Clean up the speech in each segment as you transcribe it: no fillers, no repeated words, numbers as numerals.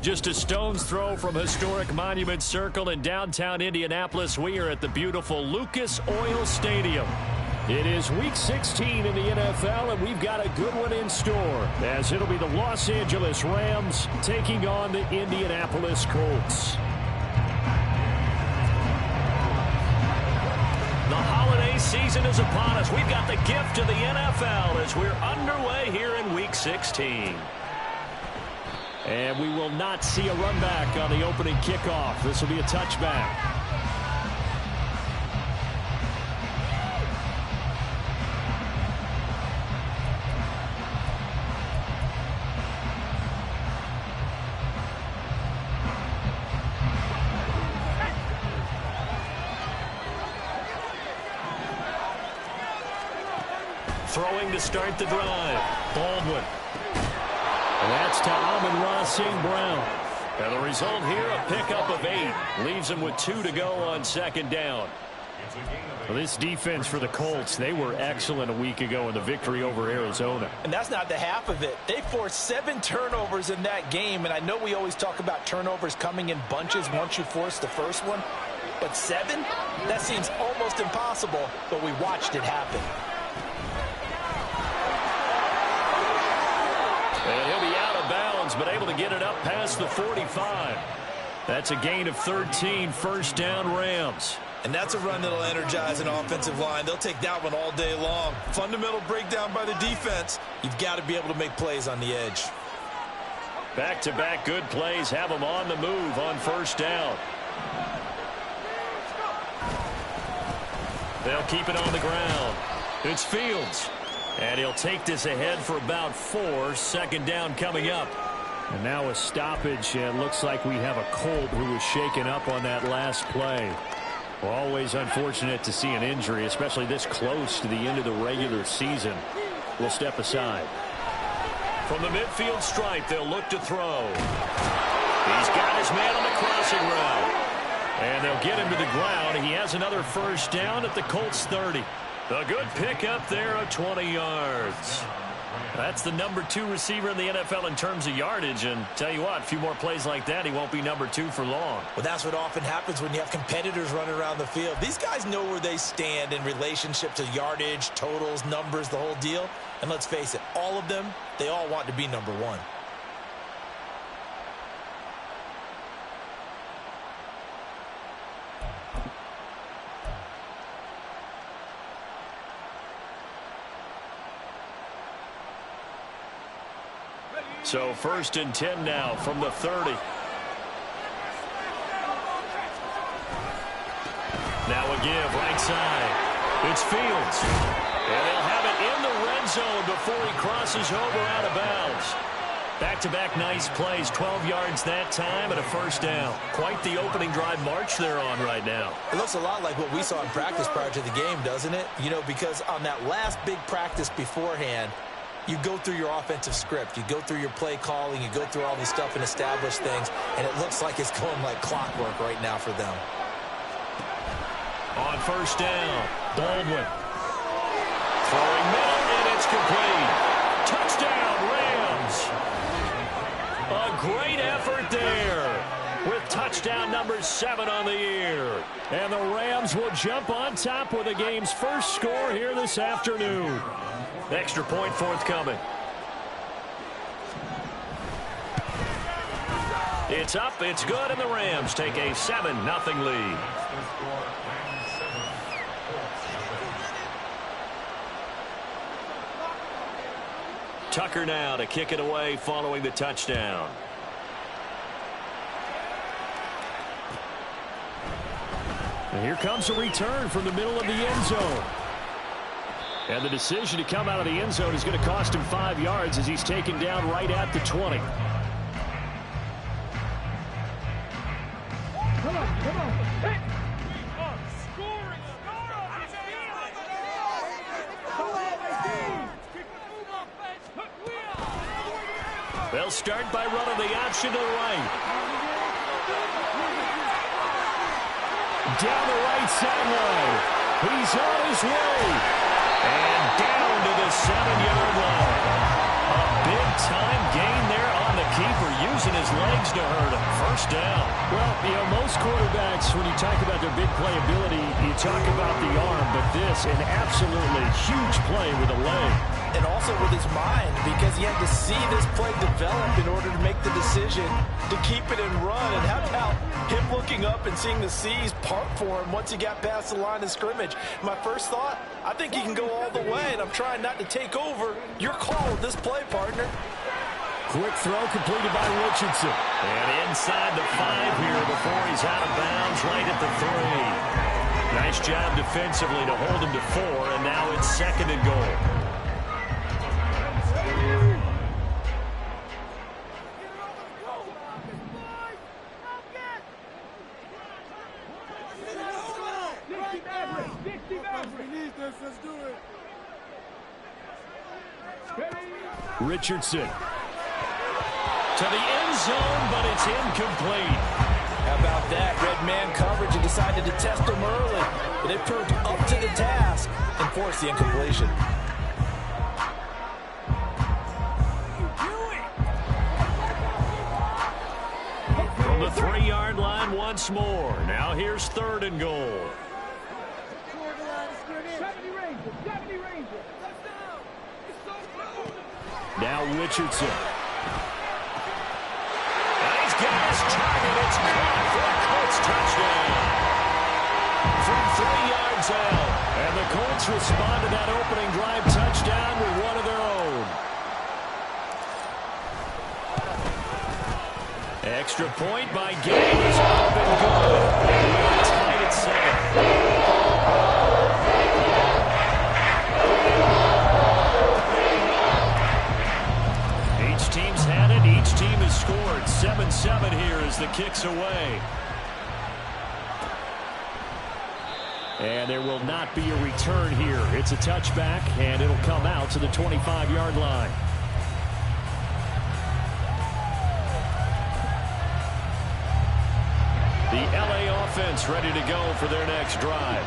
Just a stone's throw from historic Monument Circle in downtown Indianapolis, we are at the beautiful Lucas Oil Stadium. It is Week 16 in the NFL, and we've got a good one in store, as it'll be the Los Angeles Rams taking on the Indianapolis Colts. The holiday season is upon us. We've got the gift of the NFL as we're underway here in Week 16. And we will not see a run back on the opening kickoff. This will be a touchback. Throwing to start the drive. Baldwin. And that's to Amon-Ra St. Brown. And the result here, a pickup of 8. Leaves them with 2 to go on second down. Well, this defense for the Colts, they were excellent a week ago in the victory over Arizona. And that's not the half of it. They forced 7 turnovers in that game. And I know we always talk about turnovers coming in bunches once you force the first one. But 7? That seems almost impossible, but we watched it happen. And he'll be out of bounds, but able to get it up past the 45. That's a gain of 13, first down Rams. And that's a run that'll energize an offensive line. They'll take that one all day long. Fundamental breakdown by the defense. You've got to be able to make plays on the edge. Back-to-back good plays have them on the move on first down. They'll keep it on the ground. It's Fields. And he'll take this ahead for about 4. Second down coming up. And now a stoppage. It looks like we have a Colt who was shaken up on that last play. Well, always unfortunate to see an injury, especially this close to the end of the regular season. We'll step aside. From the midfield stripe, they'll look to throw. He's got his man on the crossing route. And they'll get him to the ground. He has another first down at the Colts 30. A good pickup there of 20 yards. That's the number 2 receiver in the NFL in terms of yardage. And tell you what, a few more plays like that, he won't be number 2 for long. Well, that's what often happens when you have competitors running around the field. These guys know where they stand in relationship to yardage, totals, numbers, the whole deal. And let's face it, all of them, they all want to be number 1. So first and 10 now from the 30. Now a give right side. It's Fields. And they'll have it in the red zone before he crosses over out of bounds. Back-to-back nice plays, 12 yards that time and a first down. Quite the opening drive march they're on right now. It looks a lot like what we saw in practice prior to the game, doesn't it? You know, because on that last big practice beforehand, you go through your offensive script. You go through your play calling. You go through all this stuff and establish things. And it looks like it's going like clockwork right now for them. On first down, Baldwin. Throwing middle, and it's complete. Touchdown, Rams. A great effort there with touchdown number 7 on the year. And the Rams will jump on top with the game's first score here this afternoon. Extra point forthcoming. It's up, it's good, and the Rams take a 7-0 lead. Tucker now to kick it away following the touchdown. And here comes a return from the middle of the end zone. And the decision to come out of the end zone is going to cost him 5 yards as he's taken down right at the 20. Come on. Hey. They'll start by running the option to the right. Down the right sideline. He's on his way. And down to the 7-yard line. A big-time gain there on the keeper using his legs to hurt him. First down. Well, you know, most quarterbacks, when you talk about their big playability, you talk about the arm, but this, an absolutely huge play with a leg. And also with his mind, because he had to see this play develop in order to make the decision to keep it and run. And how about him looking up and seeing the seas part for him once he got past the line of scrimmage? My first thought, I think he can go all the way, and I'm trying not to take over. Your call with this play, partner. Quick throw completed by Richardson. And inside the 5 here before he's out of bounds right at the 3. Nice job defensively to hold him to 4, and now it's 2nd and goal. Richardson to the end zone, but it's incomplete. How about that? Red man coverage and decided to test him early. But it proved up to the task and forced the incompletion. From the 3-yard line once more. Now here's 3rd and goal. Now Richardson. And he's got his target. It's caught for a Colts touchdown. From 3 yards out. And the Colts respond to that opening drive touchdown with one of their own. Extra point by Gabe is up and good. We're tied at 7. Team's had it. Each team has scored. 7-7 here as the kick's away. And there will not be a return here. It's a touchback, and it'll come out to the 25-yard line. The LA offense ready to go for their next drive.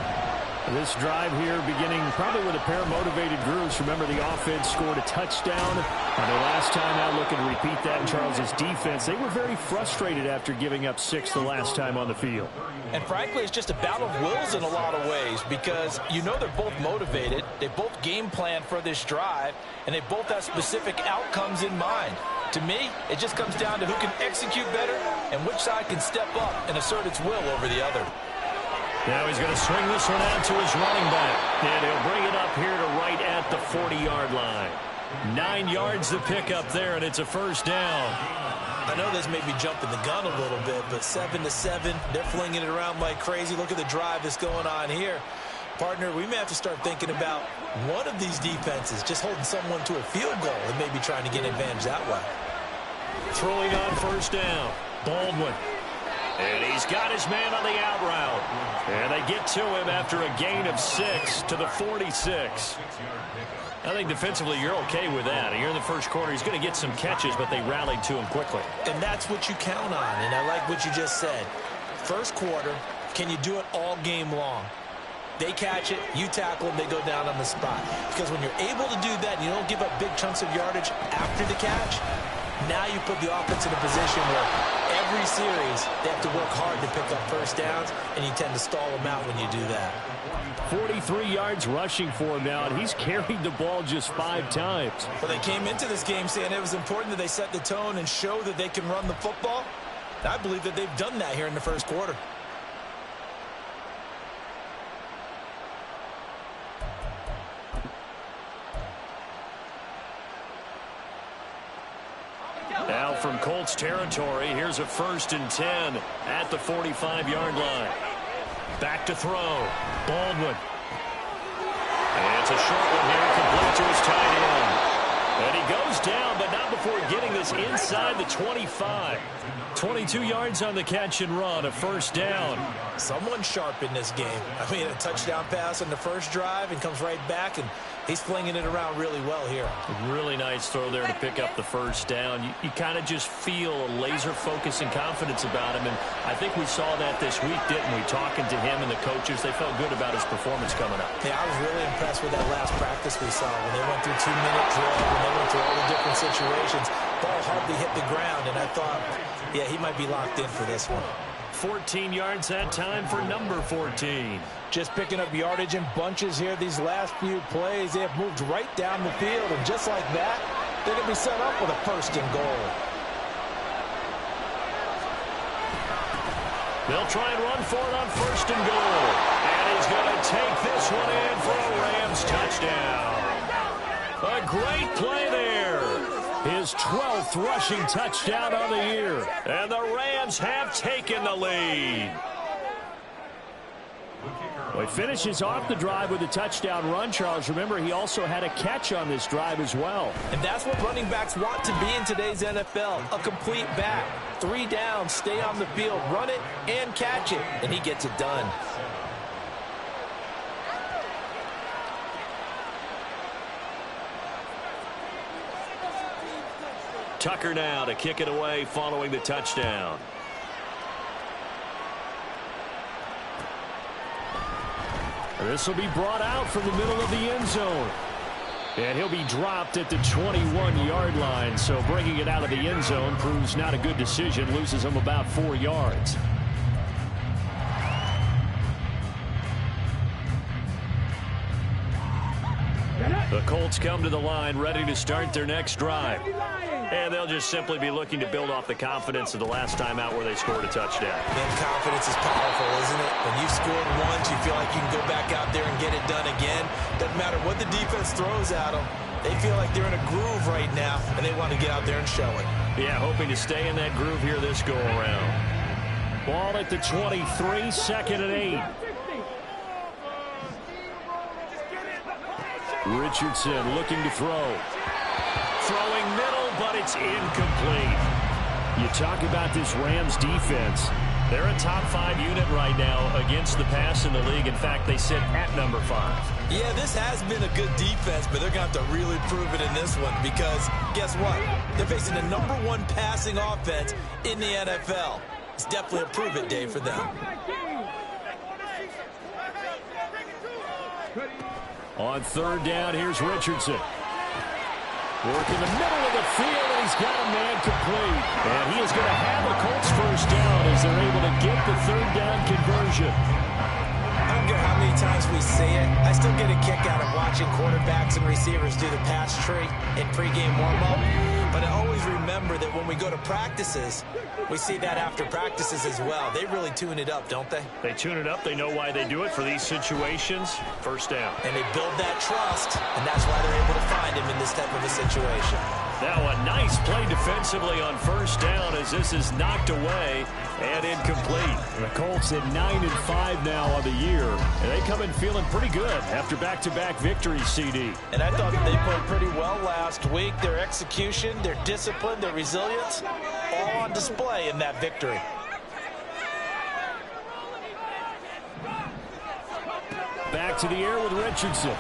This drive here beginning probably with a pair of motivated groups. Remember, the offense scored a touchdown on their last time out. Looking to repeat that in Charles's defense. They were very frustrated after giving up 6 the last time on the field. And frankly, it's just a battle of wills in a lot of ways because you know they're both motivated. They both game plan for this drive, and they both have specific outcomes in mind. To me, it just comes down to who can execute better and which side can step up and assert its will over the other. Now he's going to swing this one out to his running back. And he'll bring it up here to right at the 40-yard line. 9 yards to pick up there, and it's a first down. I know this may be jumping the gun a little bit, but 7-7, they're flinging it around like crazy. Look at the drive that's going on here. Partner, we may have to start thinking about one of these defenses just holding someone to a field goal and maybe trying to get an advantage that way. Throwing on first down, Baldwin. And he's got his man on the out route. And they get to him after a gain of 6 to the 46. I think defensively you're okay with that. You're in the first quarter. He's going to get some catches, but they rallied to him quickly. And that's what you count on, and I like what you just said. First quarter, can you do it all game long? They catch it, you tackle them, they go down on the spot. Because when you're able to do that and you don't give up big chunks of yardage after the catch, now you put the offense in a position where every series they have to work hard to pick up first downs, and you tend to stall them out when you do that. 43 yards rushing for him now, and he's carried the ball just 5 times. Well, they came into this game saying it was important that they set the tone and show that they can run the football. And I believe that they've done that here in the first quarter. Now from Colts territory, here's a 1st and 10 at the 45-yard line. Back to throw. Baldwin. And it's a short one here, complete to his tight end. And he goes down, but not before getting this inside the 25. 22 yards on the catch and run, a first down. Someone sharp in this game. I mean, a touchdown pass on the first drive and comes right back, and he's flinging it around really well here. Really nice throw there to pick up the first down. You kind of just feel a laser focus and confidence about him, and I think we saw that this week, didn't we? Talking to him and the coaches, they felt good about his performance coming up. Yeah, I was really impressed with that last practice we saw when they went through 2-minute drill, when they went through all the different situations. Ball hardly hit the ground, and I thought, yeah, he might be locked in for this one. 14 yards that time for number 14. Just picking up yardage in bunches here these last few plays. They have moved right down the field, and just like that, they're going to be set up with a 1st and goal. They'll try and run for it on 1st and goal. And he's going to take this one in for a Rams touchdown. A great play there. His 12th rushing touchdown of the year. And the Rams have taken the lead. Well, he finishes off the drive with a touchdown run, Charles. Remember, he also had a catch on this drive as well. And that's what running backs want to be in today's NFL. A complete back. 3 downs, stay on the field, run it, and catch it. And he gets it done. Tucker now to kick it away following the touchdown. This will be brought out from the middle of the end zone. And he'll be dropped at the 21-yard line. So bringing it out of the end zone proves not a good decision. Loses him about 4 yards. The Colts come to the line ready to start their next drive. And they'll just simply be looking to build off the confidence of the last time out where they scored a touchdown. And confidence is powerful, isn't it? When you've scored once, you feel like you can go back out there and get it done again. Doesn't matter what the defense throws at them. They feel like they're in a groove right now, and they want to get out there and show it. Yeah, hoping to stay in that groove here this go-around. Ball at the 23, 2nd and 8. Richardson looking to throw. Throwing middle, but it's incomplete. You talk about this Rams defense. They're a top 5 unit right now against the pass in the league. In fact, they sit at number 5. Yeah, this has been a good defense, but they're going to have to really prove it in this one because guess what? They're facing the number 1 passing offense in the NFL. It's definitely a prove-it day for them. On 3rd down, here's Richardson. Working the middle of the field, and he's got a man complete. And he is going to have the Colts 1st down as they're able to get the 3rd down conversion. I don't care how many times we say it, I still get a kick out of watching quarterbacks and receivers do the pass tree in pregame warm-up. But I always remember that when we go to practices, we see that after practices as well. They really tune it up, don't they? They tune it up. They know why they do it for these situations. 1st down. And they build that trust, and that's why they're able to find him in this type of a situation. Now a nice play defensively on 1st down as this is knocked away and incomplete. The Colts at 9-5 now on the year, and they come in feeling pretty good after back-to-back victories, CD. And I thought they played pretty well last week. Their execution, their discipline, their resilience, all on display in that victory. Back to the air with Richardson.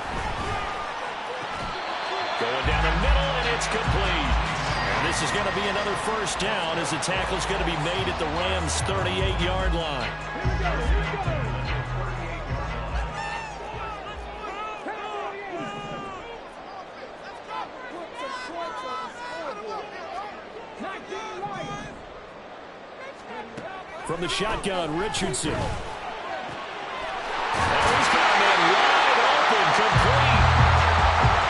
Going down the middle, and it's complete. And this is going to be another 1st down as the tackle's going to be made at the Rams' 38-yard line. From the shotgun, Richardson. And he's got a man wide open, complete.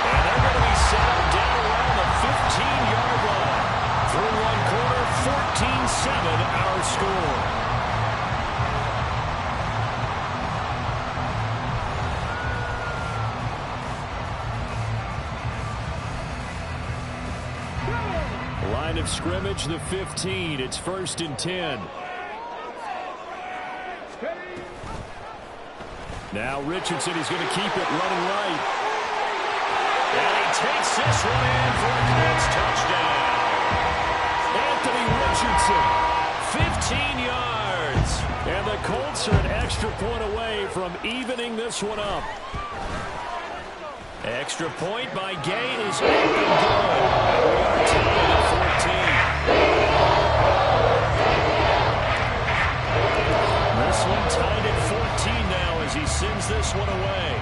And they're going to be set up down around the 15-yard line. Through 1 quarter, 14-7 our score. Line of scrimmage, the 15. It's 1st and 10. Now Richardson is going to keep it running right. And he takes this one in for a Colts touchdown. Anthony Richardson, 15 yards. And the Colts are an extra point away from evening this one up. Extra point by Gay is up and good. We are tied at 14. This one tied at 14 now as he sends this one away.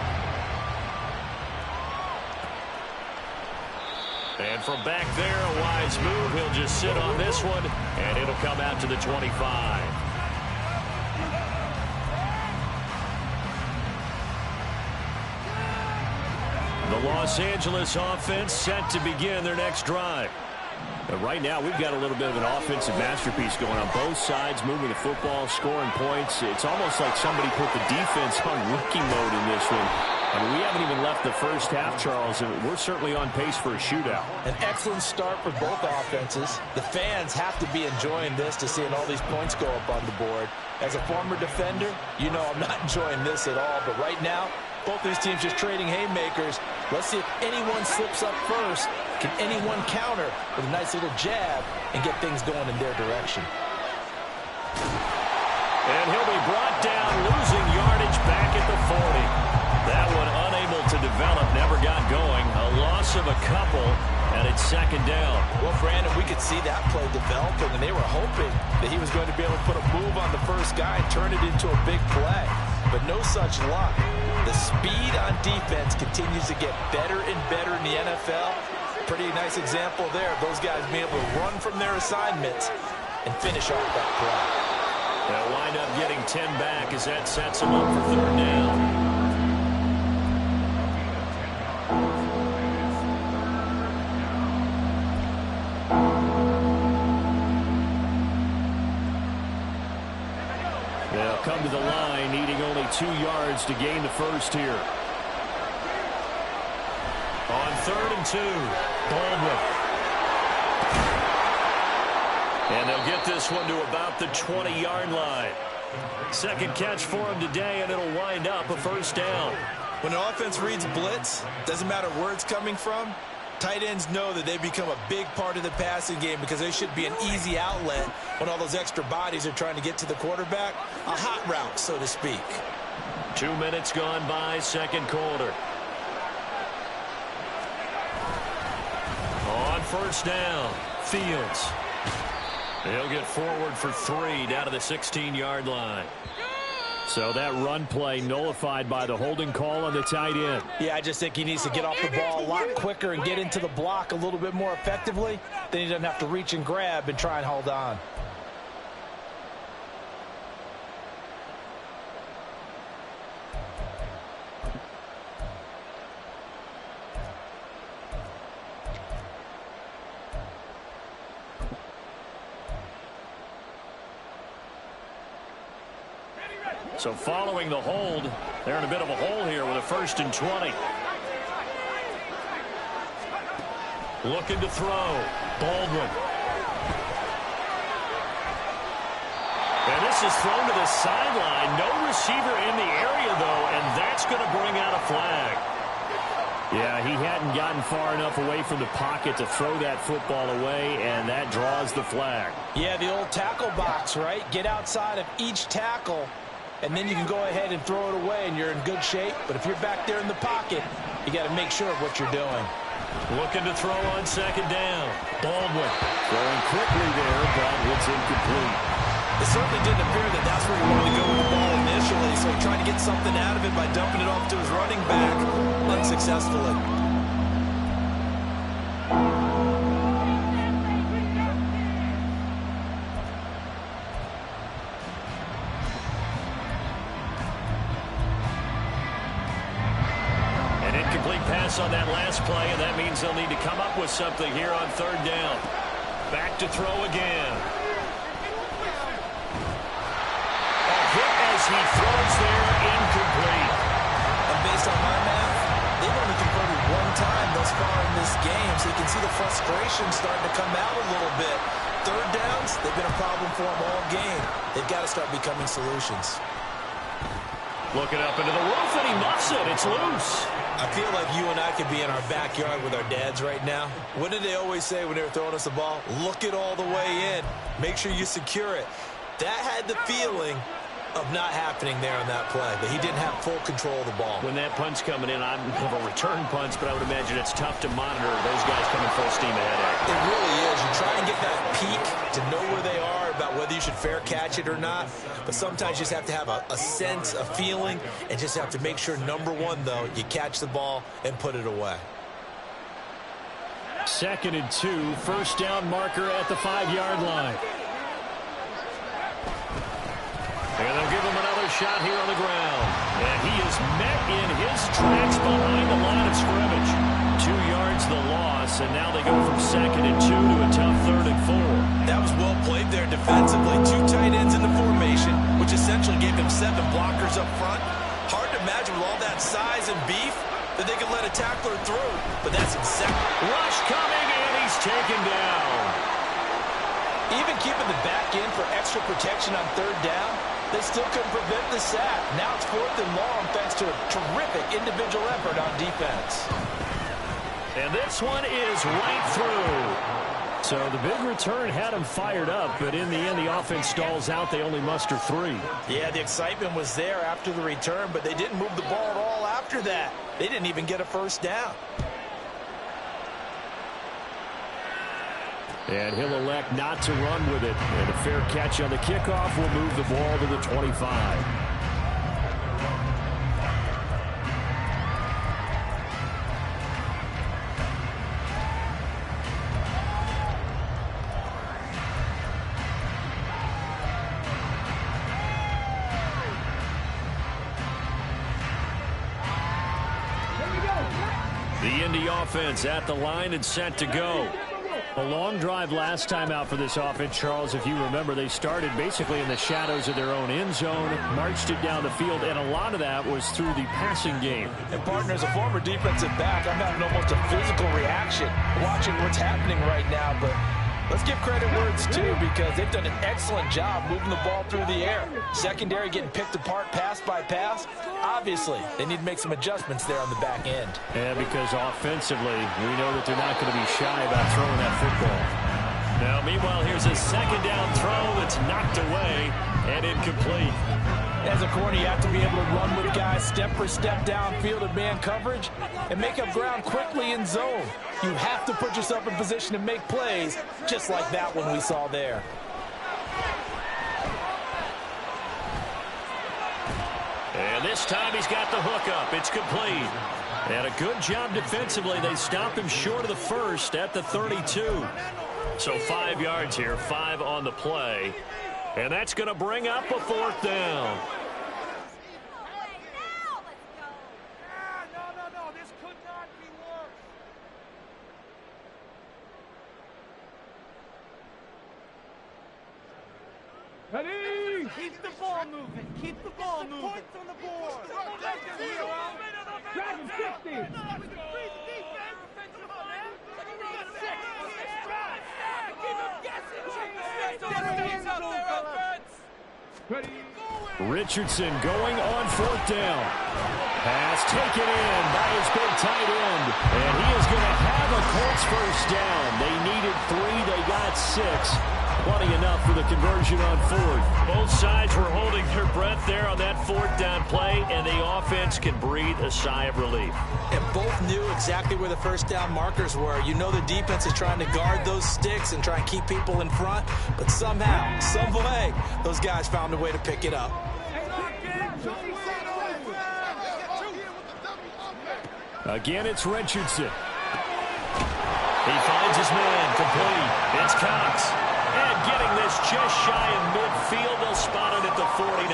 And from back there, a wise move. He'll just sit on this one, and it'll come out to the 25. The Los Angeles offense set to begin their next drive. But right now, we've got a little bit of an offensive masterpiece going on both sides, moving the football, scoring points. It's almost like somebody put the defense on rookie mode in this one. I mean, we haven't even left the first half, Charles, and we're certainly on pace for a shootout. An excellent start for both offenses. The fans have to be enjoying this to seeing all these points go up on the board. As a former defender, you know I'm not enjoying this at all. But right now, both these teams just trading haymakers. Let's see if anyone slips up first. Can anyone counter with a nice little jab and get things going in their direction? And he'll be brought down, losing yardage back at the 40. That one unable to develop, never got going. A loss of a couple, and it's second down. Well, Brandon, we could see that play developing, and they were hoping that he was going to be able to put a move on the first guy and turn it into a big play. But no such luck. The speed on defense continues to get better and better in the NFL. Pretty nice example there of those guys being able to run from their assignments and finish off that play. They'll wind up getting 10 back as that sets them up for third down. They'll come to the line, needing only 2 yards to gain the first here. On 3rd and 2, Baldwin. And they'll get this one to about the 20-yard line. Second catch for him today, and it'll wind up a first down. When an offense reads blitz, doesn't matter where it's coming from, tight ends know that they become a big part of the passing game because they should be an easy outlet when all those extra bodies are trying to get to the quarterback. A hot route, so to speak. 2 minutes gone by, second quarter. On first down, Fields. He'll get forward for 3 down to the 16-yard line. So that run play nullified by the holding call on the tight end. Yeah, I just think he needs to get off the ball a lot quicker and get into the block a little bit more effectively. Then he doesn't have to reach and grab and try and hold on. So following the hold, they're in a bit of a hole here with a 1st and 20. Looking to throw. Baldwin. And this is thrown to the sideline. No receiver in the area, though, and that's going to bring out a flag. Yeah, he hadn't gotten far enough away from the pocket to throw that football away, and that draws the flag. Yeah, the old tackle box, right? Get outside of each tackle, and then you can go ahead and throw it away, and you're in good shape. But if you're back there in the pocket, you got to make sure of what you're doing. Looking to throw on second down. Baldwin throwing quickly there, but it's incomplete. It certainly didn't appear that that's where he wanted to go with the ball initially, so he tried to get something out of it by dumping it off to his running back unsuccessfully. On that last play, and that means they'll need to come up with something here on third down. Back to throw again. A hit as he throws there, incomplete. And based on my math, they've only converted 1 time thus far in this game, so you can see the frustration starting to come out a little bit. Third downs, they've been a problem for them all game. They've got to start becoming solutions. Looking up into the roof, and he muffs it. It's loose. I feel like you and I could be in our backyard with our dads right now. What did they always say when they were throwing us the ball? Look it all the way in. Make sure you secure it. That had the feeling of not happening there on that play, that he didn't have full control of the ball. When that punt's coming in, I have a return punch, but I would imagine it's tough to monitor those guys coming full steam ahead at it. It really is. You try and get that peek to know where they are, about whether you should fair catch it or not. But sometimes you just have to have a sense, a feeling, and just have to make sure, number one, though, you catch the ball and put it away. 2nd and 2, first down marker at the 5-yard line. And they'll give him another shot here on the ground. And he is met in his tracks behind the line of scrimmage. 2 yards the loss, and now they go from 2nd and 2 to a tough 3rd and 4. That was well played there defensively. 2 tight ends in the formation, which essentially gave them 7 blockers up front. Hard to imagine with all that size and beef that they could let a tackler through, but that's insane. Rush coming, and he's taken down. Even keeping the back in for extra protection on 3rd down, they still couldn't prevent the sack. Now it's 4th and long thanks to a terrific individual effort on defense. And this one is right through. So the big return had them fired up, but in the end, the offense stalls out. They only muster 3. Yeah, the excitement was there after the return, but they didn't move the ball at all after that. They didn't even get a first down. And he'll elect not to run with it. And a fair catch on the kickoff will move the ball to the 25. The Indy offense at the line and set to go. A long drive last time out for this offense, Charles. If you remember, they started basically in the shadows of their own end zone, marched it down the field, and a lot of that was through the passing game. And, partner, as a former defensive back, I'm having almost a physical reaction watching what's happening right now. But let's give credit where it's due, because they've done an excellent job moving the ball through the air. Secondary getting picked apart pass by pass. Obviously, they need to make some adjustments there on the back end. Yeah, because offensively, we know that they're not going to be shy about throwing that football. Now, meanwhile, here's a 2nd down throw that's knocked away and incomplete. As a corner, you have to be able to run with guys step for step downfield in man coverage and make up ground quickly in zone. You have to put yourself in position to make plays, just like that one we saw there. And this time he's got the hook up. It's complete. And a good job defensively. They stopped him short of the first at the 32. So 5 yards here, 5 on the play. And that's going to bring up a 4th down. Ready? Keep the ball moving. Keep the ball moving. Points on the board. Dragon 60. Richardson going on 4th down. Pass taken in by his big tight end. And he is going to have a Colts first down. They needed 3. They got 6. Plenty enough for the conversion on 4th. Both sides were holding their breath there on that 4th down play, and the offense can breathe a sigh of relief. And both knew exactly where the first down markers were. You know the defense is trying to guard those sticks and try and keep people in front, but somehow, some way, those guys found a way to pick it up. Again, it's Richardson. He finds his man, complete. It's Cox. And getting this just shy of midfield, they'll spot it at the 49.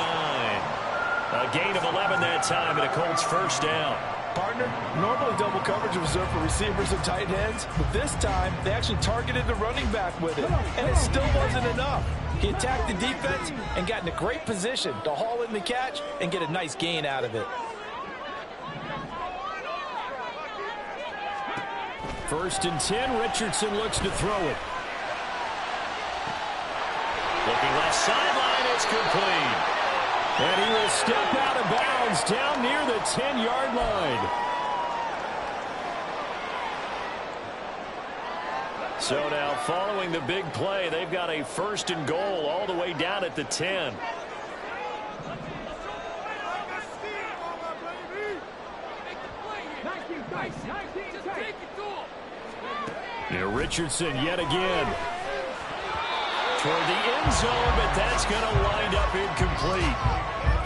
A gain of 11 that time, and a Colts first down. Partner, normally double coverage is reserved for receivers and tight ends, but this time they actually targeted the running back with it, and it still wasn't enough. He attacked the defense and got in a great position to haul in the catch and get a nice gain out of it. First and 10, Richardson looks to throw it. Looking left sideline, it's complete. And he will step out of bounds down near the 10-yard line. So now, following the big play, they've got a 1st and goal all the way down at the 10. Now Richardson yet again. Toward the end zone, but that's going to wind up incomplete.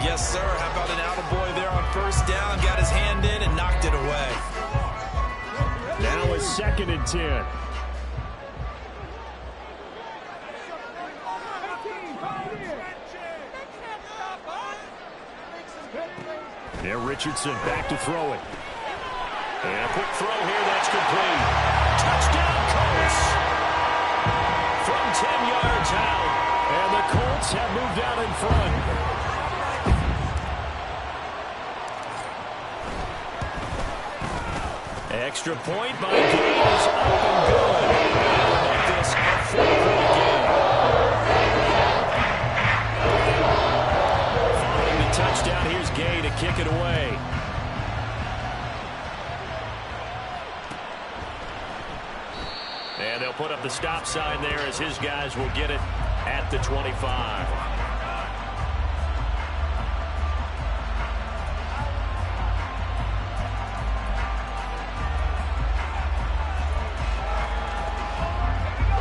Yes, sir. How about an attaboy there on first down? Got his hand in and knocked it away. Now it's 2nd and gets in. There, Richardson back to throw it. And a quick throw here, that's complete. Touchdown, Colts! From 10 yards out. And the Colts have moved out in front. Extra point by Gay is up and good. That'll make this a 4-point game. Following the touchdown, here's Gay to kick it away. And they'll put up the stop sign there as his guys will get it at the 25.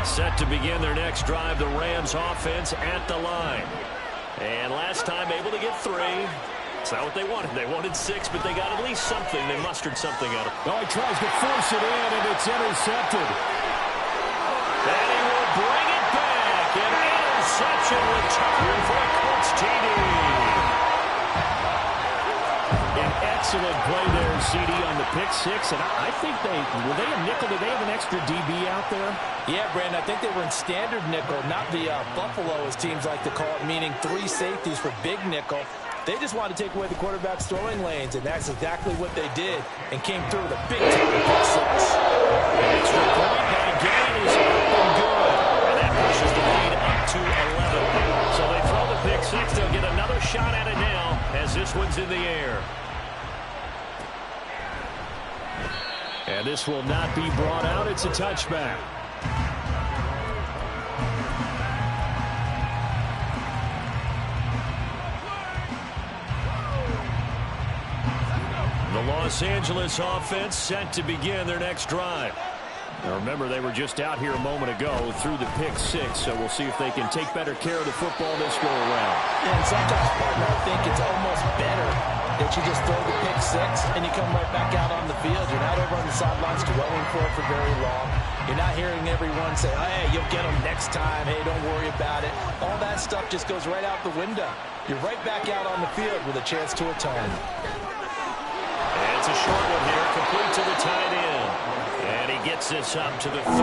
Set to begin their next drive, the Rams offense at the line. And last time able to get 3. It's not what they wanted. They wanted 6, but they got at least something. They mustered something out of it. Oh, he tries to force it in, and it's intercepted. And he will bring it back. An interception return for a Colts TD. An excellent play there, CD, on the pick 6. And I think were they a nickel? Did they have an extra DB out there? Yeah, Brandon, I think they were in standard nickel, not the Buffalo, as teams like to call it, meaning 3 safeties for big nickel. They just wanted to take away the quarterback's throwing lanes, and that's exactly what they did, and came through with a big-time pick 6. Extra point by Gay is up and good. And that pushes the lead up to 11. So they throw the pick 6. They'll get another shot at it now as this one's in the air. And this will not be brought out. It's a touchback. The Los Angeles offense set to begin their next drive. Now remember, they were just out here a moment ago through the pick 6, so we'll see if they can take better care of the football this go around. And sometimes, partner, I think it's almost better that you just throw the pick 6 and you come right back out on the field. You're not over on the sidelines dwelling for it for very long. You're not hearing everyone say, hey, you'll get them next time. Hey, don't worry about it. All that stuff just goes right out the window. You're right back out on the field with a chance to atone. And it's a short one here, complete to the tight end. And he gets this up to the 34,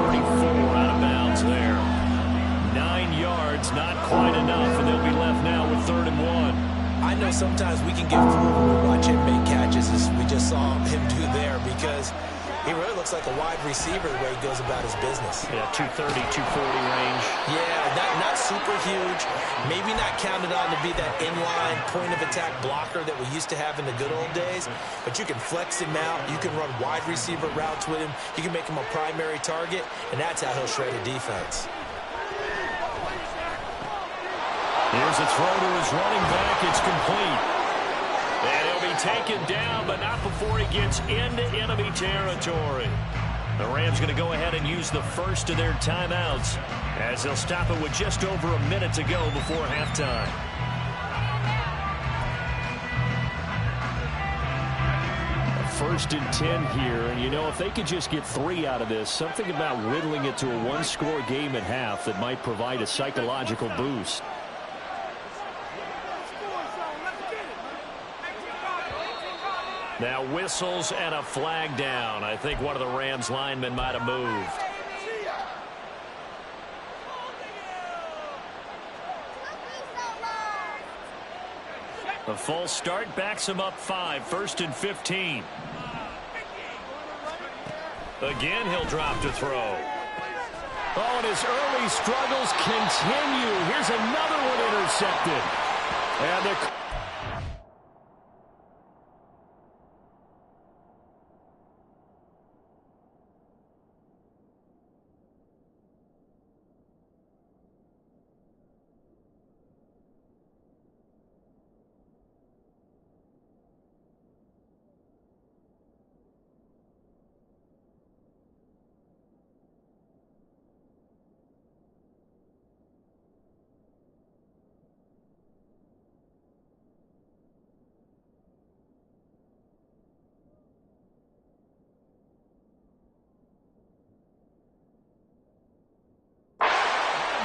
out of bounds there. 9 yards, not quite enough, and they'll be left now with 3rd and 1. I know sometimes we can get fooled when we watch him make catches, as we just saw him do there, because he really looks like a wide receiver the way he goes about his business. Yeah, 230, 240 range. Yeah, not super huge. Maybe not counted on to be that inline point-of-attack blocker that we used to have in the good old days, but you can flex him out. You can run wide receiver routes with him. You can make him a primary target, and that's how he'll shred a defense. Here's a throw to his running back. It's complete. And he'll be taken down, but not before he gets into enemy territory. The Rams going to go ahead and use the first of their timeouts as they'll stop it with just over a minute to go before halftime. First and 10 here, and you know, if they could just get 3 out of this, something about whittling it to a 1-score game at half that might provide a psychological boost. Now whistles and a flag down. I think one of the Rams linemen might have moved. The false start backs him up 5. 1st and 15. Again, he'll drop to throw. Oh, and his early struggles continue. Here's another one intercepted. And the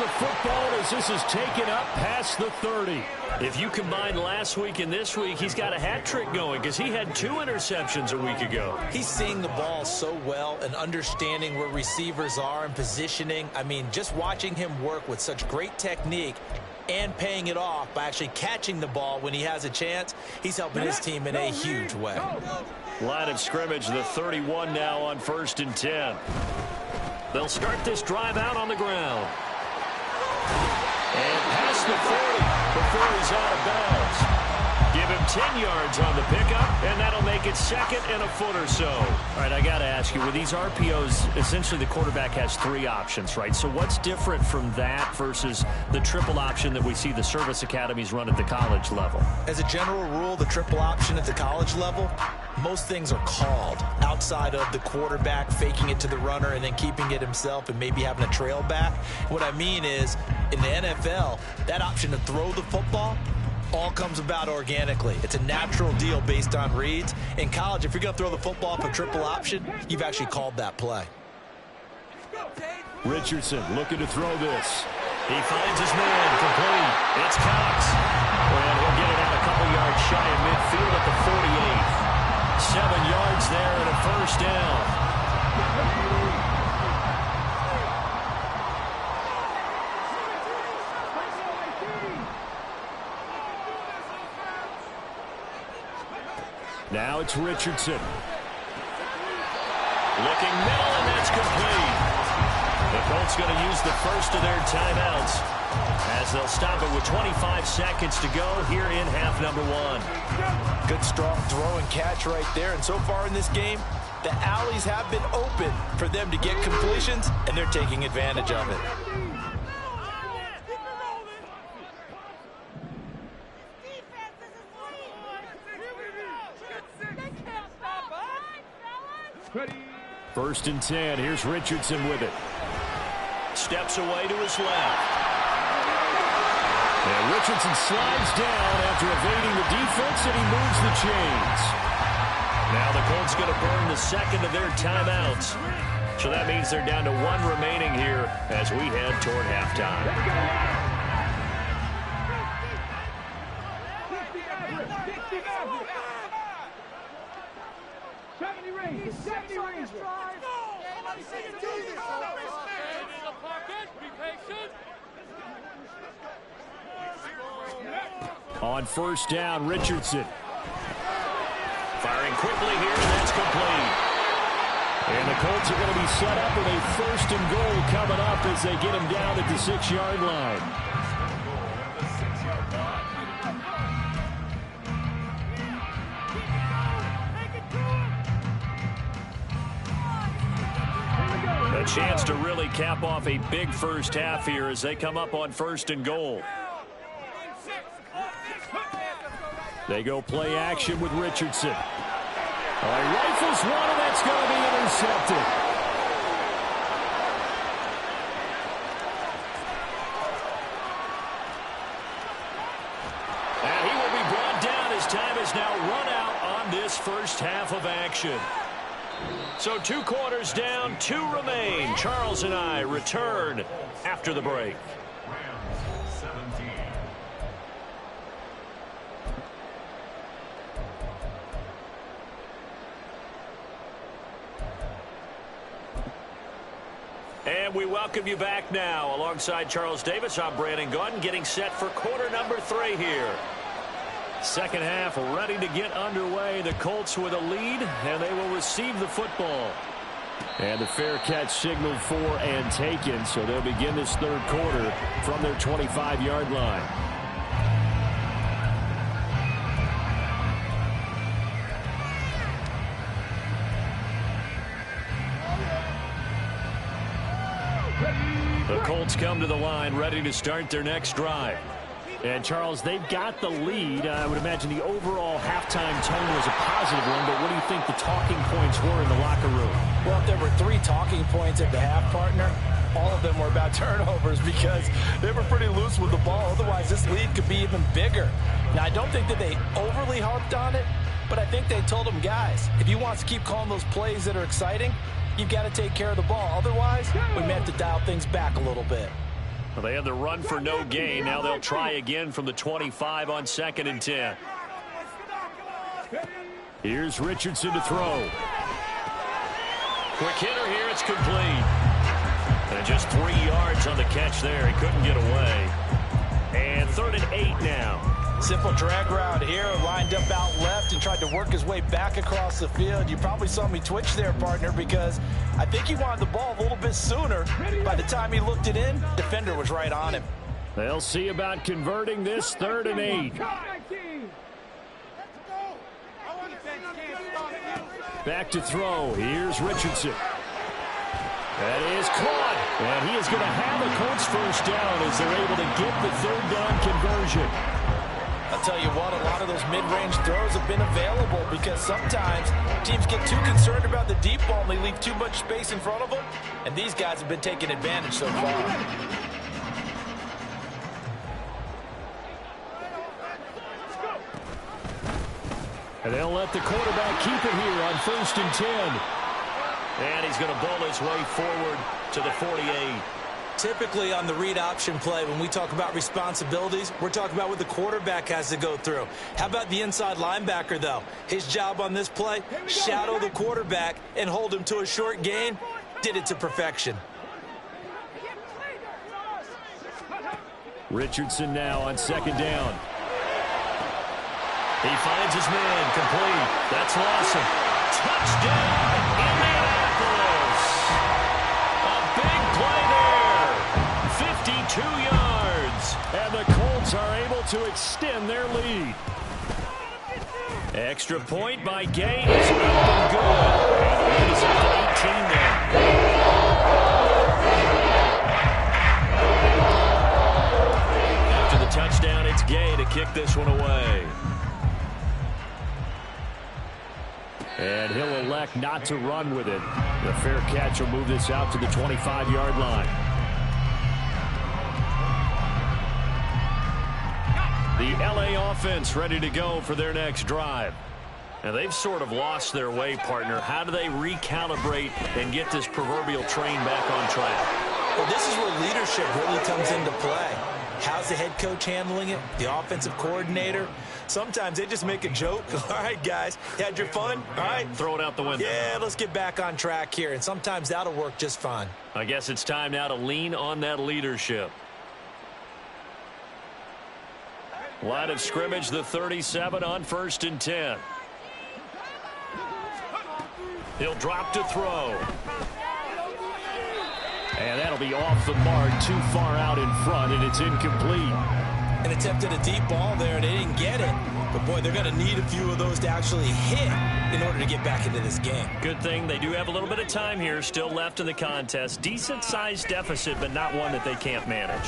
the football as this is taken up past the 30. If you combine last week and this week, he's got a hat trick going because he had 2 interceptions a week ago. He's seeing the ball so well and understanding where receivers are and positioning. I mean, just watching him work with such great technique and paying it off by actually catching the ball when he has a chance, he's helping his team in a huge way. Line of scrimmage, the 31 now on 1st and 10. They'll start this drive out on the ground. And past the 40 before he's out of bounds. Give him 10 yards on the pickup, and that'll make it 2nd and a foot or so. All right, I got to ask you, with these RPOs, essentially the quarterback has 3 options, right? So what's different from that versus the triple option that we see the service academies run at the college level? As a general rule, the triple option at the college level, most things are called outside of the quarterback faking it to the runner and then keeping it himself and maybe having a trail back. What I mean is, in the NFL, that option to throw the football all comes about organically. It's a natural deal based on reads. In college, if you're going to throw the football for triple option, you've actually called that play. Richardson looking to throw this. He finds his man complete. It's Cox. And he'll get it out a couple yards shy of midfield at the 48. 7 yards there and a first down. Now it's Richardson. Looking middle, and that's complete. The Colts going to use the first of their timeouts as they'll stop it with 25 seconds to go here in half number 1. Good, strong throw and catch right there. And so far in this game, the alleys have been open for them to get completions, and they're taking advantage of it. First and 10. Here's Richardson with it. Steps away to his left. And Richardson slides down after evading the defense, and he moves the chains. Now the Colts going to burn the second of their timeouts. So that means they're down to 1 remaining here as we head toward halftime. On first down, Richardson. Firing quickly here, and that's complete. And the Colts are going to be set up with a 1st and goal coming up as they get him down at the 6-yard line. A chance to really cap off a big first half here as they come up on 1st and goal. They go play action with Richardson. He rifles one, and that's going to be intercepted. And he will be brought down as time is now run out on this first half of action. So 2 quarters down, 2 remain. Charles and I return after the break. And we welcome you back now. Alongside Charles Davis, I'm Brandon Gaudin, getting set for quarter number 3 here. Second half ready to get underway. The Colts with a lead, and they will receive the football. And the fair catch signaled for and taken, so they'll begin this 3rd quarter from their 25-yard line. The Colts come to the line ready to start their next drive. And, Charles, they've got the lead. I would imagine the overall halftime tone was a positive one, but what do you think the talking points were in the locker room? Well, if there were 3 talking points at the half, partner, all of them were about turnovers because they were pretty loose with the ball. Otherwise, this lead could be even bigger. Now, I don't think that they overly harped on it, but I think they told them, guys, if you want to keep calling those plays that are exciting, you've got to take care of the ball. Otherwise, we may have to dial things back a little bit. Well, they had the run for no gain. Now they'll try again from the 25 on 2nd and 10. Here's Richardson to throw. Quick hitter here. It's complete. And just 3 yards on the catch there. He couldn't get away. And 3rd and 8 now. Simple drag route here, lined up out left and tried to work his way back across the field. You probably saw me twitch there, partner, because I think he wanted the ball a little bit sooner. By the time he looked it in, defender was right on him. They'll see about converting this 3rd and 8. Back to throw. Here's Richardson. That is caught. And he is going to have a Colts first down as they're able to get the 3rd down conversion. I'll tell you what, a lot of those mid-range throws have been available because sometimes teams get too concerned about the deep ball and they leave too much space in front of them. And these guys have been taking advantage so far. And they'll let the quarterback keep it here on 1st and 10. And he's going to bowl his way forward to the 48. Typically on the read option play, when we talk about responsibilities, we're talking about what the quarterback has to go through. How about the inside linebacker, though? His job on this play, shadow the quarterback and hold him to a short gain. Did it to perfection. Richardson now on 2nd down. He finds his man, complete. That's Lawson. Touchdown, Indianapolis. A big play there. 52 yards. And the Colts are able to extend their lead. Extra point by Gaines. Up and good. And the lead is up to 18 now. After the touchdown, it's Gay to kick this one away. And he'll elect not to run with it. The fair catch will move this out to the 25-yard line. The LA offense ready to go for their next drive. And they've sort of lost their way, partner. How do they recalibrate and get this proverbial train back on track? Well, this is where leadership really comes into play. How's the head coach handling it? The offensive coordinator? Sometimes they just make a joke. All right, guys, you had your fun? All right. Throw it out the window. Yeah, let's get back on track here. And sometimes that'll work just fine. I guess it's time now to lean on that leadership. Line of scrimmage, the 37 on 1st and 10. He'll drop to throw. And that'll be off the mark, too far out in front, and it's incomplete. And attempted a deep ball there, and they didn't get it. But, boy, they're going to need a few of those to actually hit in order to get back into this game. Good thing they do have a little bit of time here still left in the contest. Decent-sized deficit, but not one that they can't manage.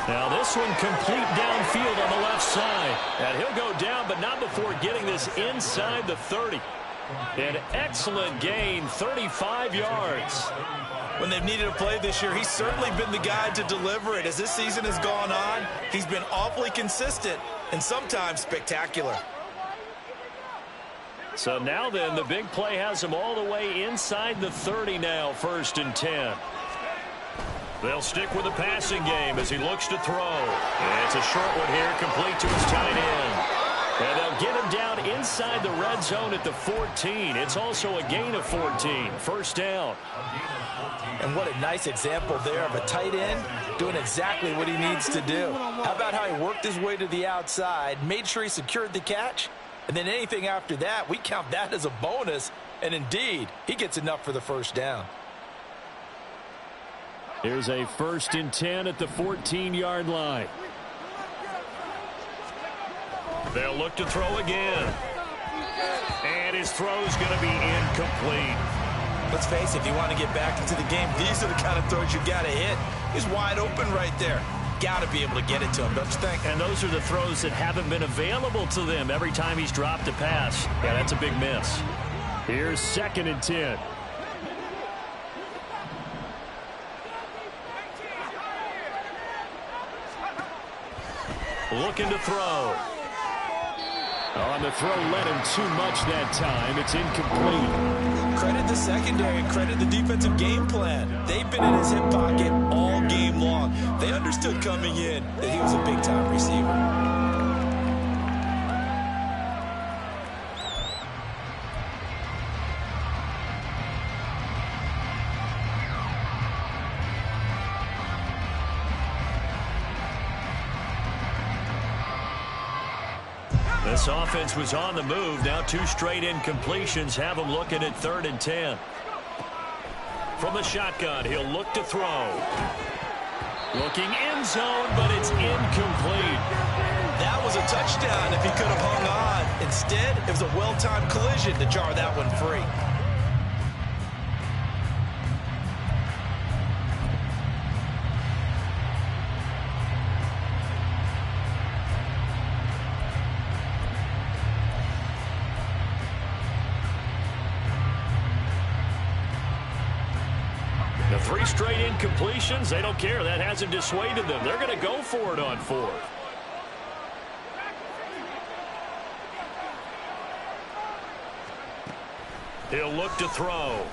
Now this one complete downfield on the left side. And he'll go down, but not before getting this inside the 30. An excellent gain, 35 yards. When they've needed a play this year, he's certainly been the guy to deliver it. As this season has gone on, he's been awfully consistent and sometimes spectacular. So now then, the big play has him all the way inside the 30 now, 1st and 10. They'll stick with the passing game as he looks to throw. And it's a short one here, complete to his tight end. And they'll get him down inside the red zone at the 14. It's also a gain of 14. 1st down. And what a nice example there of a tight end doing exactly what he needs to do. How about how he worked his way to the outside, made sure he secured the catch, and then anything after that, we count that as a bonus. And indeed, he gets enough for the 1st down. Here's a 1st and 10 at the 14-yard line. They'll look to throw again. And his throw's going to be incomplete. Let's face it, if you want to get back into the game, these are the kind of throws you got to hit. He's wide open right there. Got to be able to get it to him, don't you think? And those are the throws that haven't been available to them every time he's dropped a pass. Yeah, that's a big miss. Here's 2nd and 10. Looking to throw. On the throw, led him too much that time. It's incomplete. Credit the secondary and credit the defensive game plan. They've been in his hip pocket all game long. They understood coming in that he was a big-time receiver. This offense was on the move. Now 2 straight incompletions have them looking at 3rd and 10. From the shotgun, he'll look to throw. Looking end zone, but it's incomplete. That was a touchdown if he could have hung on. Instead, it was a well-timed collision to jar that one free. The 3 straight incompletions, they don't care. That hasn't dissuaded them. They're going to go for it on 4th. He'll look to throw.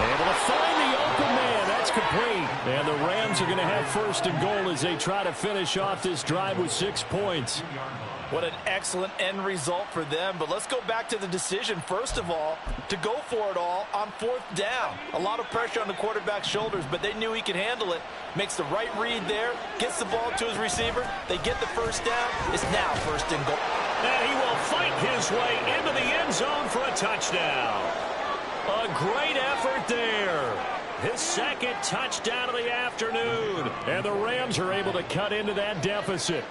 Able to find the open man. That's complete. And the Rams are going to have 1st and goal as they try to finish off this drive with 6 points. What an excellent end result for them. But let's go back to the decision, first of all, to go for it all on 4th down. A lot of pressure on the quarterback's shoulders, but they knew he could handle it. Makes the right read there, gets the ball to his receiver. They get the 1st down. It's now 1st and goal. And he will fight his way into the end zone for a touchdown. A great effort there. His 2nd touchdown of the afternoon. And the Rams are able to cut into that deficit.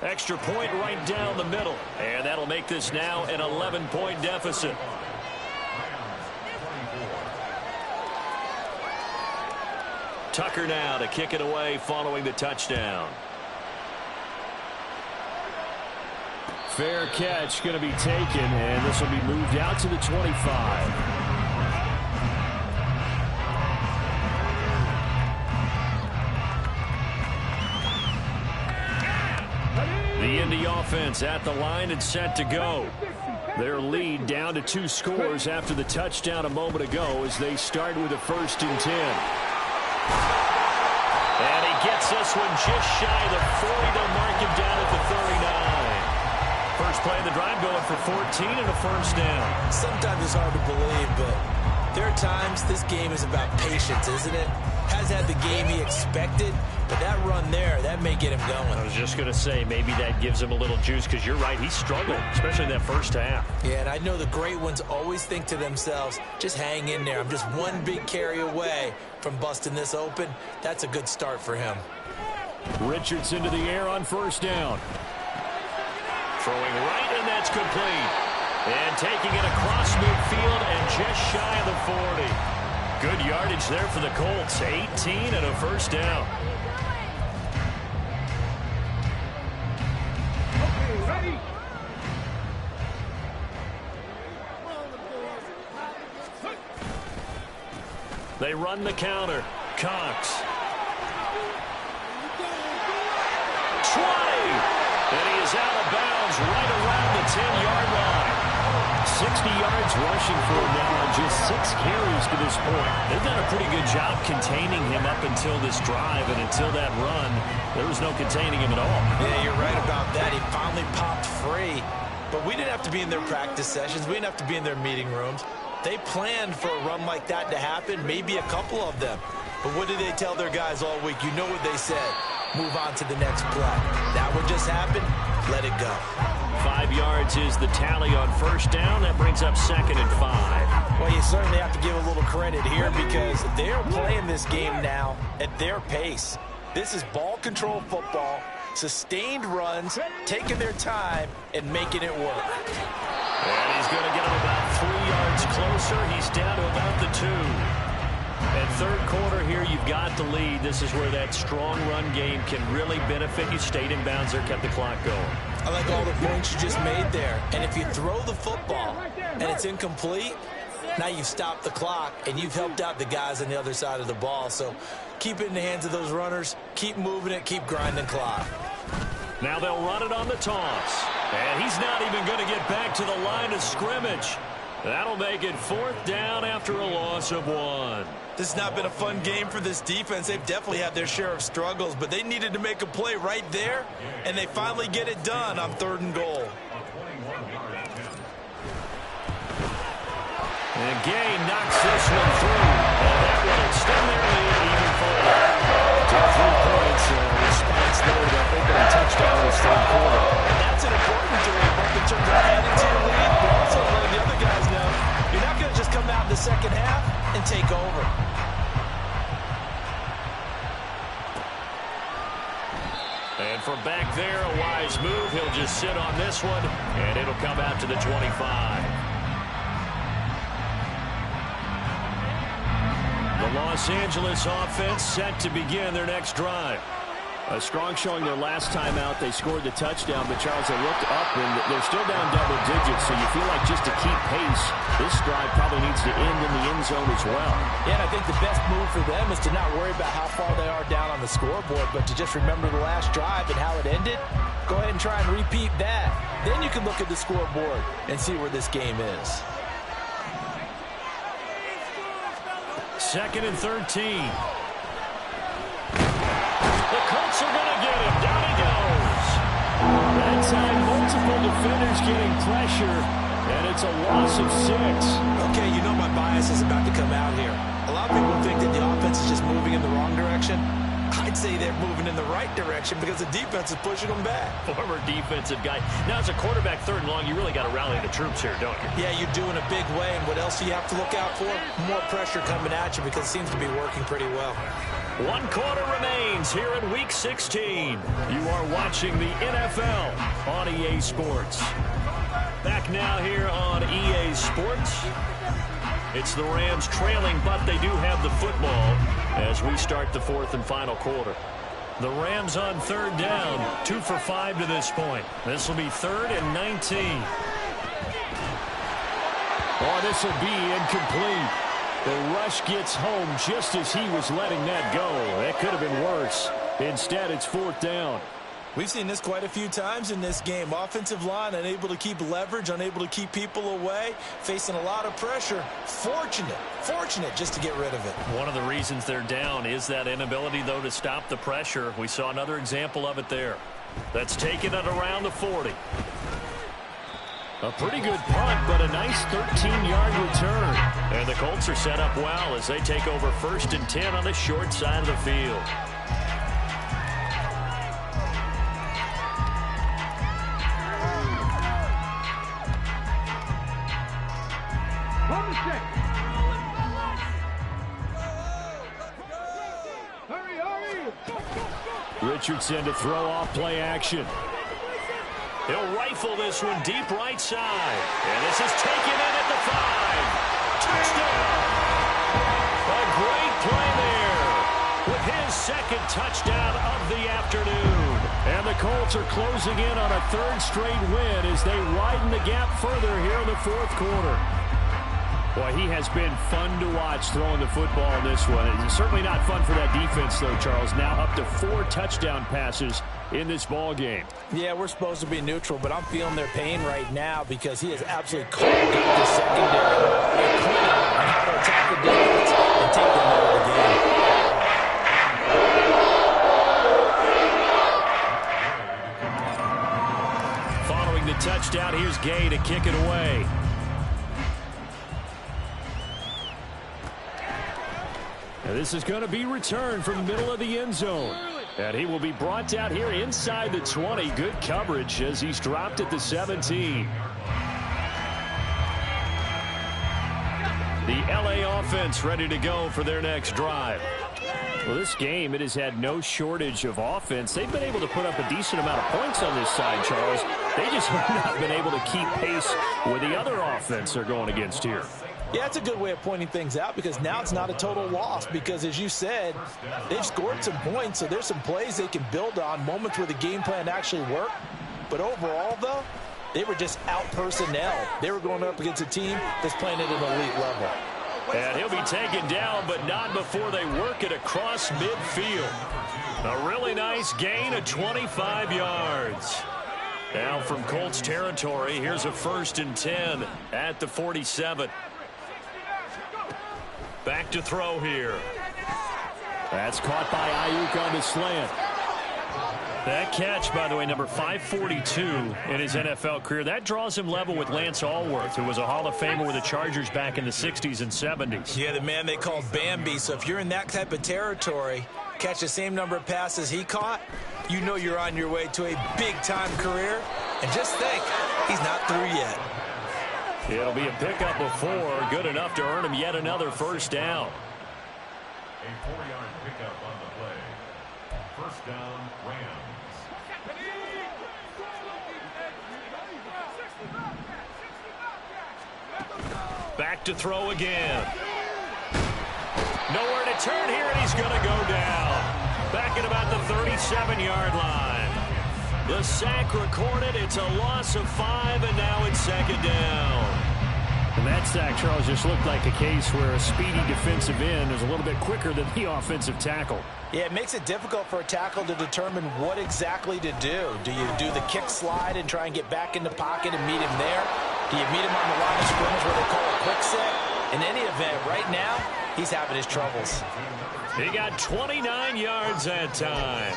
Extra point right down the middle. And that'll make this now an 11-point deficit. Tucker now to kick it away following the touchdown. Fair catch going to be taken, and this will be moved out to the 25. The Indy offense at the line and set to go. Their lead down to 2 scores after the touchdown a moment ago as they start with a 1st and 10. And he gets this one just shy of the 40. They'll mark him down at the 39. First play of the drive going for 14 and a 1st down. Sometimes it's hard to believe, but there are times this game is about patience, isn't it? Has had the game he expected, but that run there, that may get him going. I was just going to say, maybe that gives him a little juice, because you're right, he struggled, especially in that 1st half. Yeah, and I know the great ones always think to themselves, just hang in there. I'm just one big carry away from busting this open. That's a good start for him. Richards into the air on 1st down. Throwing right, and that's complete. And taking it across midfield and just shy of the 40. Good yardage there for the Colts. 18 and a 1st down. Okay, ready? They run the counter. Cox. 20. And he is out of bounds right around the 10-yard line. 60 yards rushing for him now on just 6 carries to this point. They've done a pretty good job containing him up until this drive, and until that run, there was no containing him at all. Yeah, you're right about that. He finally popped free. But we didn't have to be in their practice sessions. We didn't have to be in their meeting rooms. They planned for a run like that to happen, maybe a couple of them. But what did they tell their guys all week? You know what they said. Move on to the next play. That one just happened. Let it go. 5 yards is the tally on 1st down. That brings up 2nd and 5. Well, you certainly have to give a little credit here because they're playing this game now at their pace. This is ball control football, sustained runs, taking their time, and making it work. And he's going to get him about 3 yards closer. He's down to about the 2. And 3rd quarter here, you've got the lead. This is where that strong run game can really benefit you. Stayed in bounds there, kept the clock going. I like all the points you just made there. And if you throw the football and it's incomplete, now you've stopped the clock and you've helped out the guys on the other side of the ball. So keep it in the hands of those runners, keep moving it, keep grinding clock. Now they'll run it on the toss. And he's not even going to get back to the line of scrimmage. That'll make it 4th down after a loss of 1. This has not been a fun game for this defense. They've definitely had their share of struggles, but they needed to make a play right there, and they finally get it done on 3rd and goal. And Gay knocks this one through. And that will extend their lead even further. To 3 points response there to opening touchdown in this 3rd quarter. And that's an important three, both in terms of adding to your lead, but also letting the other guys know you're not going to just come out in the second half and take over. And from back there, a wise move. He'll just sit on this one, and it'll come out to the 25. The Los Angeles offense set to begin their next drive. A strong showing their last time out. They scored the touchdown, but Charles, they looked up, and they're still down double digits, so you feel like just to keep pace, this drive probably needs to end in the end zone as well. Yeah, and I think the best move for them is to not worry about how far they are down on the scoreboard, but to just remember the last drive and how it ended. Go ahead and try and repeat that. Then you can look at the scoreboard and see where this game is. 2nd and 13. The Colts are going to get him. Down he goes. That time, multiple defenders getting pressure, and it's a loss of 6. Okay, you know my bias is about to come out here. A lot of people think that the offense is just moving in the wrong direction. I'd say they're moving in the right direction because the defense is pushing them back. Former defensive guy. Now, as a quarterback, 3rd and long, you really got to rally the troops here, don't you? Yeah, you do in a big way. And what else do you have to look out for? More pressure coming at you because it seems to be working pretty well. 1 quarter remains here in Week 16. You are watching the NFL on EA Sports. Back now here on EA Sports. It's the Rams trailing, but they do have the football as we start the 4th and final quarter. The Rams on 3rd down, 2 for 5 to this point. This will be 3rd and 19. Oh, this will be incomplete. The rush gets home just as he was letting that go. That could have been worse. Instead, it's 4th down. We've seen this quite a few times in this game. Offensive line unable to keep leverage, unable to keep people away, facing a lot of pressure. Fortunate just to get rid of it. One of the reasons they're down is that inability, though, to stop the pressure. We saw another example of it there. That's taken it around the 40. A pretty good punt, but a nice 13-yard return. And the Colts are set up well as they take over 1st and 10 on the short side of the field. Richardson to throw off play action. He'll rifle this one deep right side. And this is taken in at the 5. Touchdown! A great play there with his 2nd touchdown of the afternoon. And the Colts are closing in on a 3rd straight win as they widen the gap further here in the 4th quarter. Boy, he has been fun to watch throwing the football in this one. It's certainly not fun for that defense, though, Charles. Now up to 4 touchdown passes in this ball game. Yeah, we're supposed to be neutral, but I'm feeling their pain right now because he has absolutely carved up the secondary. A plan on how to attack the defense and take them out of the game. Following the touchdown, here's Gay to kick it away. And this is going to be returned from the middle of the end zone. And he will be brought out here inside the 20. Good coverage as he's dropped at the 17. The LA offense ready to go for their next drive. Well, this game, it has had no shortage of offense. They've been able to put up a decent amount of points on this side, Charles. They just have not been able to keep pace with the other offense they're going against here. Yeah, it's a good way of pointing things out because now it's not a total loss because, as you said, they've scored some points, so there's some plays they can build on, moments where the game plan actually worked. But overall, though, they were just out-personnel. They were going up against a team that's playing at an elite level. And he'll be taken down, but not before they work it across midfield. A really nice gain of 25 yards. Now from Colts territory, here's a 1st and 10 at the 47. Back to throw here. That's caught by Ayuk on the slant. That catch, by the way, number 542 in his NFL career. That draws him level with Lance Allworth, who was a Hall of Famer with the Chargers back in the 60s and 70s. Yeah, the man they called Bambi. So if you're in that type of territory, catch the same number of passes he caught, you know you're on your way to a big-time career. And just think, he's not through yet. It'll be a pickup of 4, good enough to earn him yet another 1st down. A 4-yard pickup on the play. 1st down, Rams. Back to throw again. Nowhere to turn here, and he's going to go down. Back at about the 37-yard line. The sack recorded. It's a loss of 5, and now it's 2nd down. And that sack, Charles, just looked like a case where a speedy defensive end is a little bit quicker than the offensive tackle. Yeah, it makes it difficult for a tackle to determine what exactly to do. Do you do the kick slide and try and get back in the pocket and meet him there? Do you meet him on the line of scrimmage where they call a quick set? In any event, right now, he's having his troubles. He got 29 yards that time.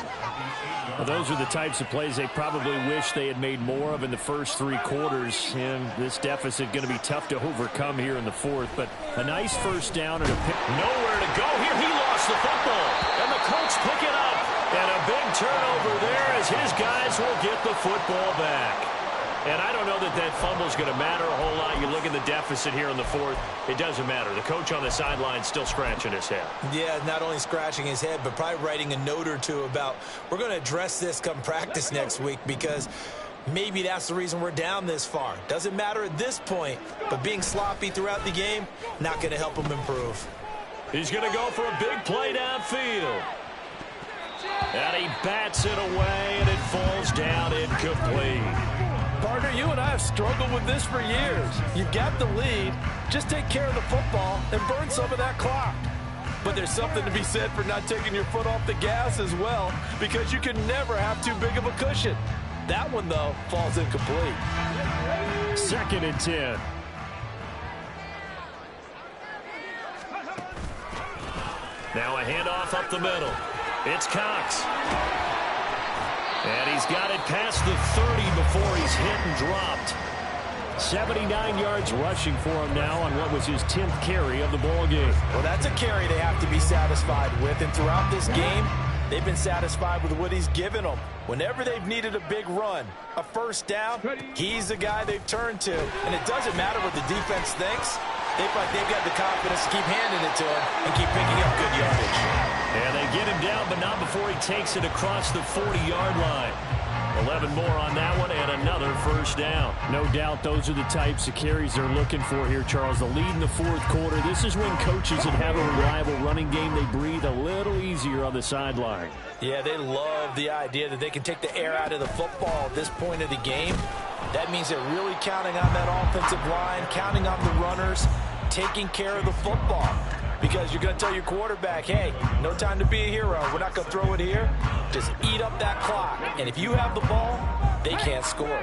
Well, those are the types of plays they probably wish they had made more of in the first 3 quarters. And this deficit going to be tough to overcome here in the 4th. But a nice 1st down and a pick. Nowhere to go here. He lost the football. And the Colts pick it up. And a big turnover there as his guys will get the football back. And I don't know that that fumble is going to matter a whole lot. You look at the deficit here in the 4th. It doesn't matter. The coach on the sideline still scratching his head. Yeah, not only scratching his head, but probably writing a note or two about, we're going to address this come practice next week, because maybe that's the reason we're down this far. Doesn't matter at this point, but being sloppy throughout the game, not going to help him improve. He's going to go for a big play downfield. And he bats it away, and it falls down incomplete. Partner, you and I have struggled with this for years. You've got the lead. Just take care of the football and burn some of that clock. But there's something to be said for not taking your foot off the gas as well, because you can never have too big of a cushion. That one, though, falls incomplete. 2nd and 10. Now a handoff up the middle. It's Cox. And he's got it past the 30 before he's hit and dropped. 79 yards rushing for him now on what was his 10th carry of the ball game. Well, that's a carry they have to be satisfied with. And throughout this game, they've been satisfied with what he's given them. Whenever they've needed a big run, a 1st down, he's the guy they've turned to. And it doesn't matter what the defense thinks. They feel like they've got the confidence to keep handing it to him and keep picking up good yardage. And they get him down, but not before he takes it across the 40-yard line. 11 more on that one, and another 1st down. No doubt those are the types of carries they're looking for here, Charles. The lead in the 4th quarter. This is when coaches that have a reliable running game, they breathe a little easier on the sideline. Yeah, they love the idea that they can take the air out of the football at this point of the game. That means they're really counting on that offensive line, counting on the runners, taking care of the football. Because you're going to tell your quarterback, hey, no time to be a hero. We're not going to throw it here. Just eat up that clock. And if you have the ball, they can't score.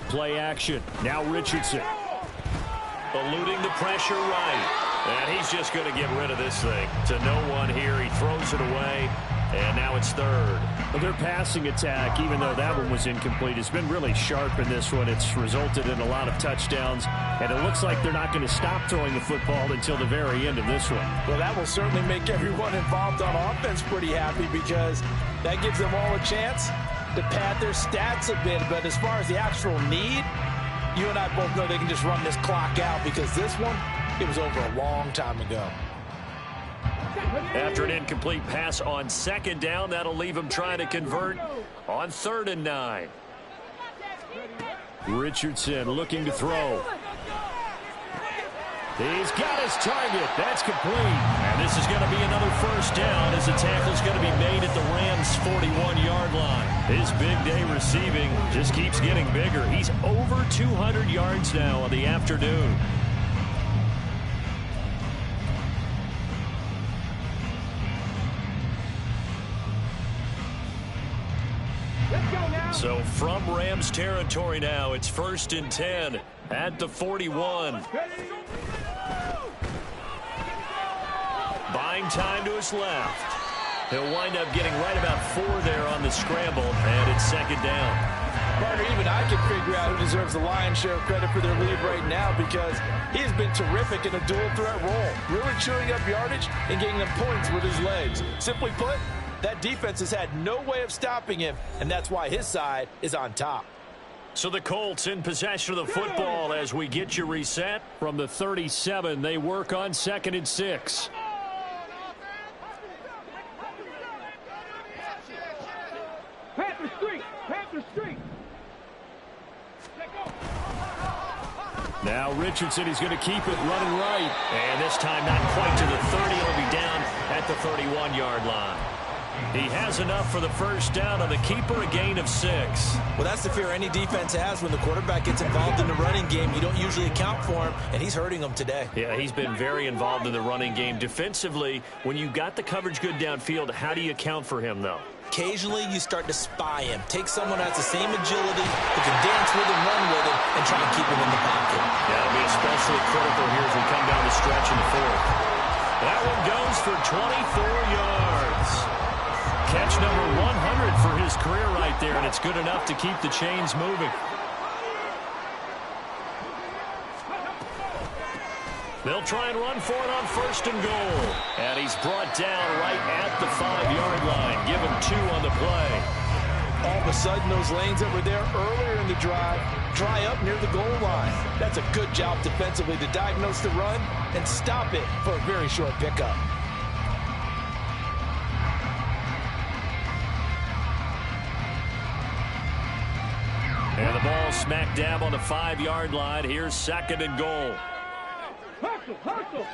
Play action. Now Richardson. Eluding the pressure right. And he's just going to get rid of this thing. To no one here. He throws it away. And now it's 3rd. Well, their passing attack, even though that one was incomplete, has been really sharp in this one. It's resulted in a lot of touchdowns, and it looks like they're not going to stop throwing the football until the very end of this one. Well, that will certainly make everyone involved on offense pretty happy, because that gives them all a chance to pad their stats a bit. But as far as the actual need, you and I both know they can just run this clock out, because this one, it was over a long time ago. After an incomplete pass on 2nd down, that'll leave him trying to convert on 3rd and 9. Richardson looking to throw. He's got his target. That's complete. And this is going to be another first down as the tackle's going to be made at the Rams' 41-yard line. His big day receiving just keeps getting bigger. He's over 200 yards now on the afternoon. So from Rams territory now, it's 1st and 10 at the 41. Buying time to his left. He'll wind up getting right about 4 there on the scramble, and it's 2nd down. Partner, even I can figure out who deserves the lion's share of credit for their lead right now because he has been terrific in a dual threat role, really chewing up yardage and getting them points with his legs. Simply put, that defense has had no way of stopping him, and that's why his side is on top. So the Colts in possession of the football as we get you reset. From the 37, they work on 2nd and 6. Panther Street! Panther Street! Now Richardson, he's going to keep it running right. And this time not quite to the 30. It'll be down at the 31-yard line. He has enough for the first down on the keeper, a gain of 6. Well, that's the fear any defense has when the quarterback gets involved in the running game. You don't usually account for him, and he's hurting them today. Yeah, he's been very involved in the running game. Defensively, when you got the coverage good downfield, how do you account for him, though? Occasionally, you start to spy him. Take someone who has the same agility, who can dance with him, run with him, and try and keep him in the pocket. That'll be especially critical here as we come down the stretch in the 4th. That one goes for 24 yards. Catch number 100 for his career right there, and it's good enough to keep the chains moving. They'll try and run for it on 1st and goal. And he's brought down right at the 5-yard line. Give him 2 on the play. All of a sudden, those lanes that were there earlier in the drive dry up near the goal line. That's a good job defensively to diagnose the run and stop it for a very short pickup. And the ball smack dab on the 5-yard line. Here's 2nd and goal. Hustle! Hustle!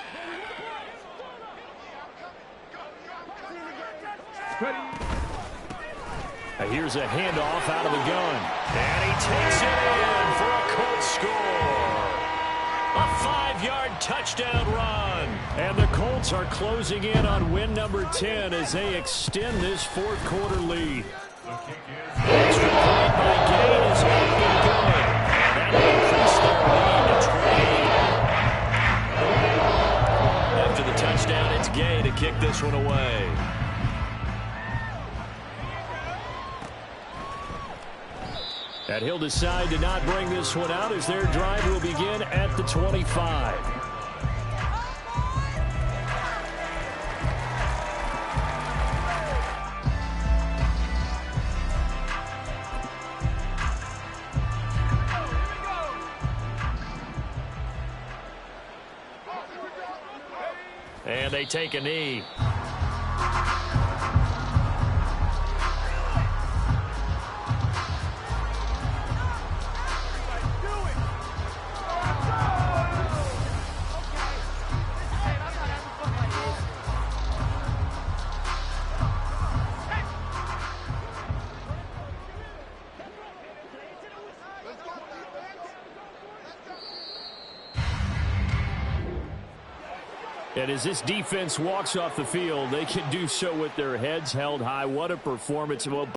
Here's a handoff out of the gun. And he takes it in for a Colts score. A 5-yard touchdown run. And the Colts are closing in on win number 10 as they extend this 4th quarter lead. Extra point by Gay is up and going. That will increase their lead to 20. After the touchdown, it's Gay to kick this one away. And he'll decide to not bring this one out as their drive will begin at the 25. And they take a knee. And as this defense walks off the field, they can do so with their heads held high. What a performance. Well,